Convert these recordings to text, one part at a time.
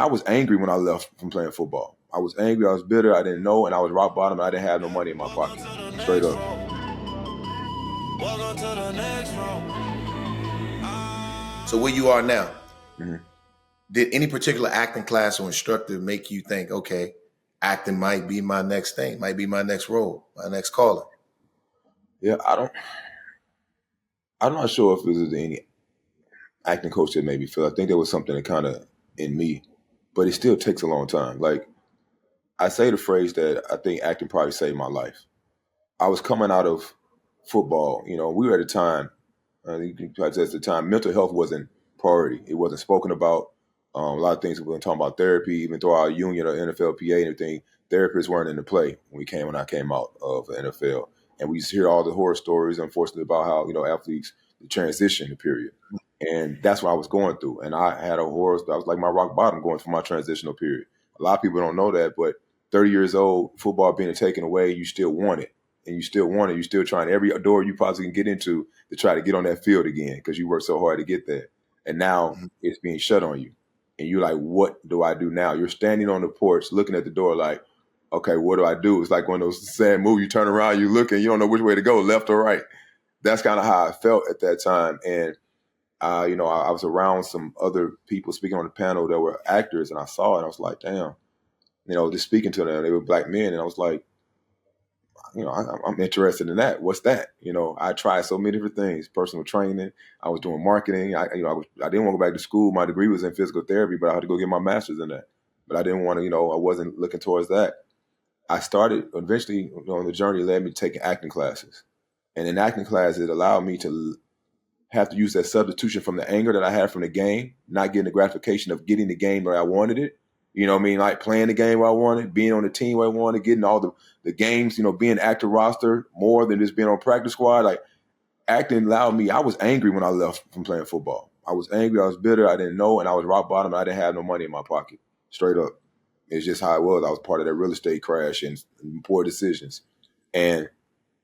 I was angry when I left from playing football. I was angry. I was bitter. I didn't know, and I was rock bottom. And I didn't have no money in my pocket. Straight up. So where you are now, Mm-hmm. did any particular acting class or instructor make you think, okay, acting might be my next thing, might be my next role, my next calling? Yeah, I'm not sure if there's any acting coach that made me feel. I think there was something that kind of in me, but it still takes a long time. Like, I say the phrase that I think acting probably saved my life. I was coming out of football. You know, we were at a time, at the time, mental health wasn't priority. It wasn't spoken about. A lot of things we were talking about therapy, even though our union or NFLPA and everything, therapists weren't in the play when I came out of the NFL. And we used to hear all the horror stories, unfortunately, about how, athletes transition the period. And that's what I was going through. And I had a horror, that was like my rock bottom going through my transitional period. A lot of people don't know that, but 30 years old, football being taken away, you still want it. And you still want it. You're still trying every door you possibly can get into to try to get on that field again because you worked so hard to get there. And now it's being shut on you. And you're like, what do I do now? You're standing on the porch looking at the door like, okay, what do I do? It's like one of those sad movies. You turn around, you look, and you don't know which way to go, left or right. That's kind of how I felt at that time. And, I was around some other people speaking on the panel that were actors, and I saw it, and I was like, damn. Just speaking to them, they were black men, and I was like, I'm interested in that. What's that? I tried so many different things, personal training. I was doing marketing. I didn't want to go back to school. My degree was in physical therapy, but I had to go get my master's in that. But I didn't want to, I wasn't looking towards that. I started eventually, on the journey led me to taking acting classes. And in acting classes, it allowed me to have to use that substitution from the anger that I had from the game, not getting the gratification of getting the game where I wanted it. You know what I mean? Like playing the game where I wanted, being on the team where I wanted, getting all the games, being active roster more than just being on practice squad. Like acting allowed me, I was angry when I left from playing football. I was angry, I was bitter, I didn't know, and I was rock bottom, and I didn't have no money in my pocket. Straight up. It's just how it was. I was part of that real estate crash and poor decisions. And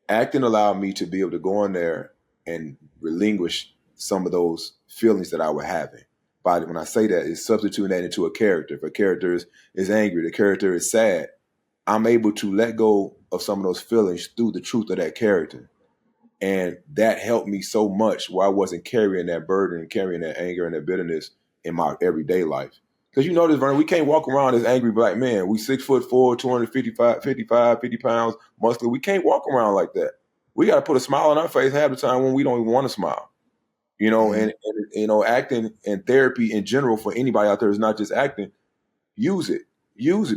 acting allowed me to be able to go in there and relinquish some of those feelings that I was having. But when I say that, it's substituting that into a character. If a character is angry, the character is sad, I'm able to let go of some of those feelings through the truth of that character. And that helped me so much where I wasn't carrying that burden and carrying that anger and that bitterness in my everyday life. Because you know this, Vernon, we can't walk around as angry black men. We 6'4", 50 pounds, muscular. We can't walk around like that. We got to put a smile on our face half the time when we don't even want to smile. And acting and therapy in general for anybody out there is not just acting. Use it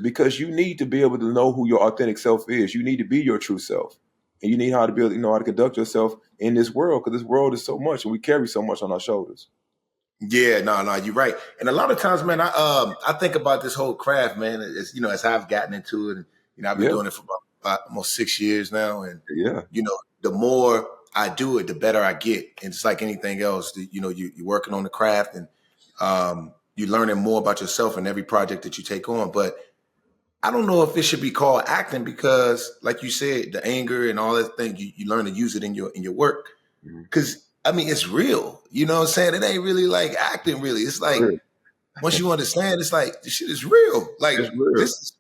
because you need to be able to know who your authentic self is. You need to be your true self, and you need how to be able to know how to conduct yourself in this world because this world is so much and we carry so much on our shoulders. Yeah, no, you're right. And a lot of times, man, I think about this whole craft, man, as I've gotten into it, and I've been doing it for about almost 6 years now. And, the more I do it, the better I get. And it's like anything else, you're working on the craft and you're learning more about yourself in every project that you take on. But I don't know if it should be called acting because, like you said, the anger and all that thing, you learn to use it in your work. Because it's real. You know what I'm saying? It ain't really like acting, really. It's like, once you understand, it's like, this shit is real. Like, this is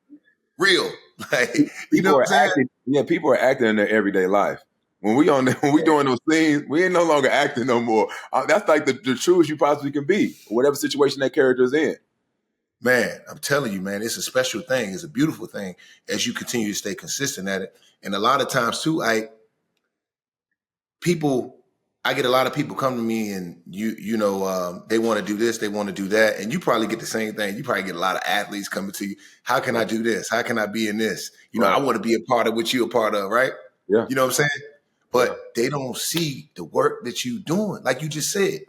real. Like, you know what I'm saying? Yeah, people are acting in their everyday life. When we doing those things, we ain't no longer acting no more. That's like the truest you possibly can be, whatever situation that character is in. Man, I'm telling you, man, it's a special thing. It's a beautiful thing as you continue to stay consistent at it. And a lot of times, too, I get a lot of people come to me and they want to do this, they want to do that. And you probably get the same thing. You probably get a lot of athletes coming to you. How can I do this? How can I be in this? I want to be a part of what you're a part of, right? Yeah. You know what I'm saying? But they don't see the work that you're doing. Like you just said,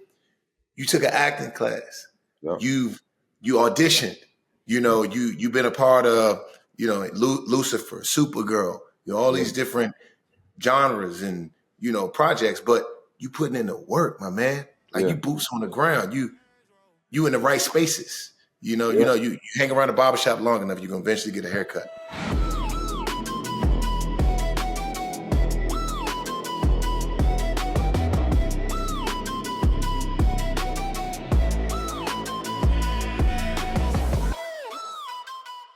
you took an acting class. Yeah. You auditioned. You've been a part of, Lucifer, Supergirl, all these different genres and, projects, but you putting in the work, my man. Like you boots on the ground. You in the right spaces. You hang around the barbershop long enough, you're gonna eventually get a haircut.